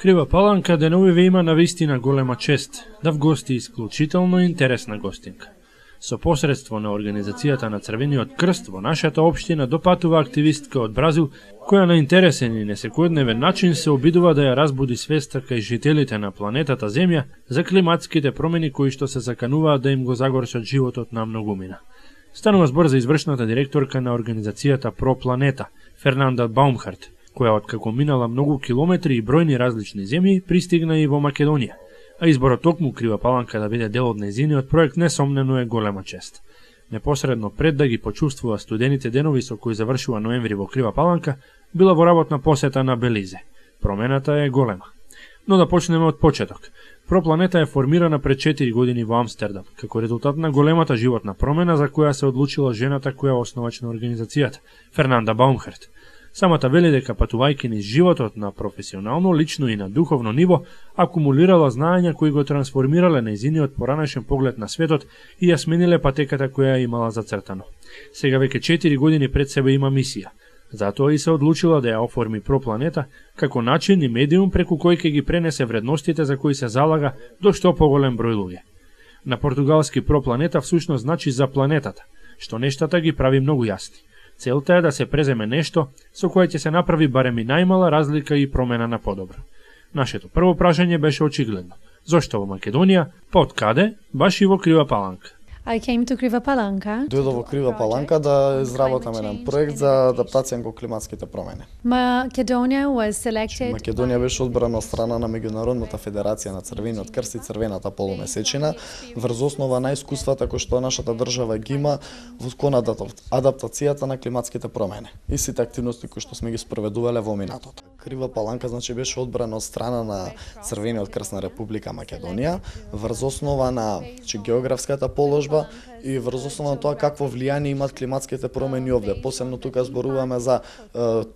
Крива Паланка деновиве има навистина голема чест да вгости исклучително интересна гостинка. Со посредство на Организацијата на Црвениот крст во нашата општина допатува активистка од Бразил, која на интересен и несекојдневен начин се обидува да ја разбуди свеста кај жителите на планетата Земја за климатските промени кои што се закануваат да им го загорчат животот на многумина. Станува збор за извршната директорка на Организацијата Про Планета, Фернанда Баумхарт, која откако минала многу километри и бројни различни земји, пристигна и во Македонија. А изборот токму Крива Паланка да биде дел од нејзиниот проект несомнено е голема чест. Непосредно пред да ги почувствува студените денови со кои завршува ноември во Крива Паланка, била во работна посета на Белизе. Промената е голема. Но да почнеме од почеток. Пропланета е формирана пред 4 години во Амстердам, како резултат на големата животна промена за која се одлучила жената која основач на организацијата, Фернанда Баумхарт. Самата вели дека патувајќи низ животот на професионално, лично и на духовно ниво, акумулирала знаења кои го трансформирале нејзиниот поранешен поглед на светот и ја смениле патеката која ја имала зацртано. Сега веќе 4 години пред себе има мисија. Затоа и се одлучила да ја оформи Пропланета како начин и медиум преку кој ќе ги пренесе вредностите за кои се залага до што поголем број луѓе. На португалски Пропланета всушност значи за планетата, што нештата ги прави многу јасни. Целта е да се преземе нешто со кое ќе се направи барем и најмала разлика и промена на подобро. Нашето прво прашање беше очигледно. Зошто во Македонија, па од каде, баш и во Крива Паланка? I came to Kriva Palanka. Дојдов во Крива Паланка да изработам еден проект за адаптација кон климатските промени. Macedonia was selected. Македонија беше одбрана од страна на Меѓународната федерација на Црвениот крст и Црвената полумесечина врз основа на искуствата кои што нашата држава ги има во кон адаптацијата на климатските промени и сите активности кои што сме ги спроведувале во минатото. Крива Паланка значи беше одбрана од страна на Црвениот крст на Република Македонија врз основа на географската положба и врз основа на тоа какво влијание имаат климатските промени овде. Посебно тука зборуваме за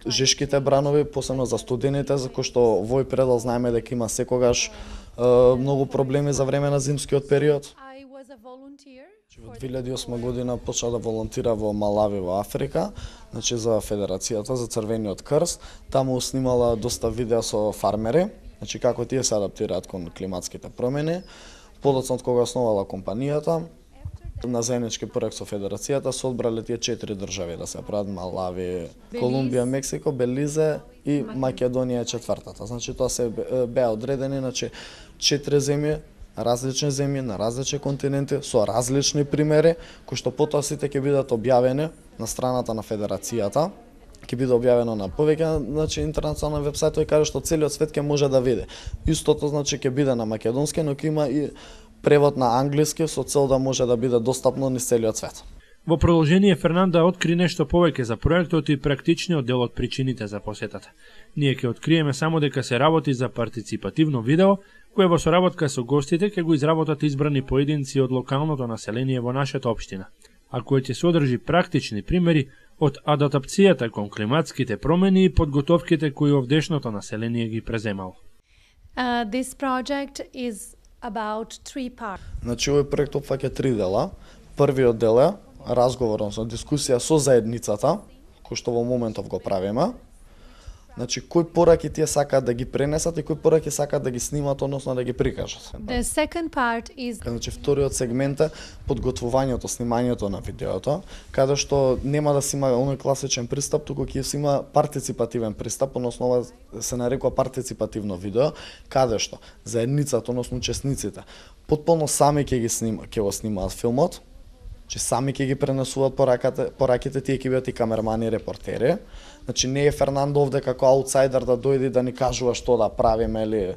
жешките бранови, посебно за студените, за кои што во овој предел знаеме дека има секогаш многу проблеми за време на зимскиот период. Во 2008 година почна да волонтира во Малави во Африка, значи за Федерацијата за Црвениот крст. Таму снимала доста видеа со фармери, значи како тие се адаптираат кон климатските промени. Подоцна од кога основала компанијата, на заеднички проект со Федерацијата се одбрале тие 4 држави да се прават: Малави, Колумбија, Мексико, Белизе и Македонија е четвртата. Значи тоа се беа одредени, значи 4 земји, различни земји на различни континенти со различни примери, кои што потоа сите ќе бидат објавени на страната на Федерацијата, ќе биде објавено на повеќе интернационални вебсајтови каде што целиот свет ќе може да види. Истото значи ќе биде на македонски, но ќе има и превод на англиски со цел да може да биде достапно низ целиот свет. Во продолжение Фернанда откри нешто повеќе за проектот и практичниот дел од причините за посетата. Ние ќе откриеме само дека се работи за партиципативно видео, кое во соработка со гостите ќе го изработат избрани поединци од локалното население во нашата општина, а кој ќе содржи практични примери од адаптацијата кон климатските промени и подготовките кои овдешното население ги преземало. This project is about 3 parts. Значи овој проект опфаќа 3 дела. Првиот дел е разговор, односно дискусија со заедницата, кој што во моментов го правиме. Значи кои пораки тие сакаат да ги пренесат и кои пораки сакаат да ги снимат, односно да ги прикажат. The second part is Значи вториот сегмент е подготвувањето, снимањето на видеото, каде што нема да се има оној класичен пристап, туку ќе се има партиципативен пристап, односно се нарекува партиципативно видео, каде што заедницата, односно учесниците, потполно сами ќе го снимаат филмот, че сами ќе ги пренесуваат пораките, тие ќе бидат и камермани и репортери. Значи не е Фернандо овде како аутсайдер да дојде и да ни кажува што да правиме или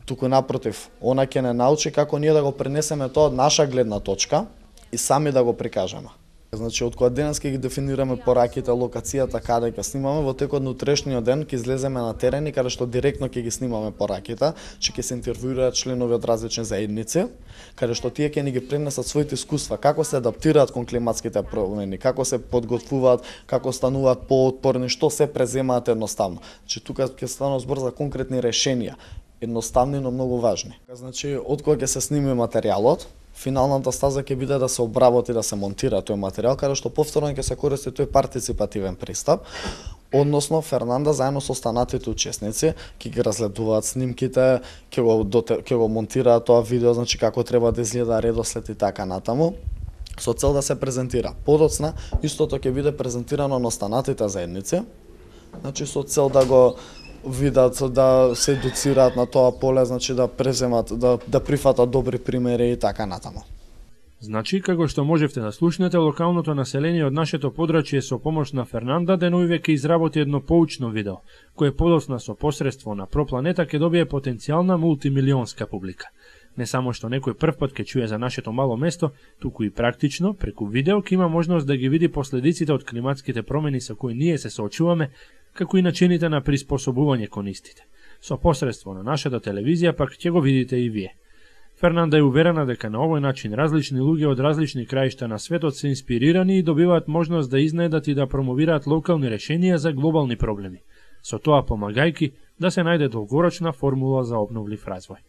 туку напротив, она ќе не научи како ние да го пренесеме тоа од наша гледна точка и сами да го прикажеме. Значи од која денес ќе ги дефинираме пораките, локацијата каде ќе снимаме, во текот на утрешниот ден ќе излеземе на терен и каде што директно ќе ги снимаме пораките, че ќе се интервјуираат членови од различни заедници, каде што тие ќе ни ги пренесат своите искуства, како се адаптираат кон климатските промени, како се подготвуваат, како стануваат поотпорни, што се преземаат едноставно. Значи тука ќе станува збор за конкретни решенија, едноставни но многу важни. Значи од кога ќе се сними материјалот, финалната стаза ќе биде да се обработи, да се монтира тој материјал, каде што повторно ќе се користи тој партиципативен пристап. Односно, Фернанда заедно со останатите учесници ќе ги разгледуваат снимките, ќе го монтираат тоа видео, значи како треба да изгледа редослед и така натаму, со цел да се презентира. Подоцна, истото ќе биде презентирано на останатите заедници, значи со цел да го видат, да се едуцираат на тоа поле, значи да преземат, да прифатат добри примери и така натаму. Значи, како што можевте да слушнете, локалното население од нашето подрачје со помош на Фернанда деноиве ќе изработи едно поучно видео, кое подоцна со посредство на Пропланета ќе добие потенцијална мултимилионска публика. Не само што некој првпат ќе чуе за нашето мало место, туку и практично, преку видео ќе има можност да ги види последиците од климатските промени со кои ние се соочуваме, како и начините на приспособување кон истите. Со посредство на нашата телевизија пак ќе го видите и вие. Фернанда е уверена дека на овој начин различни луѓе од различни краишта на светот се инспирирани и добиваат можност да изнајдат и да промовираат локални решенија за глобални проблеми, со тоа помагајки да се најде долгорочна формула за обновлив развој.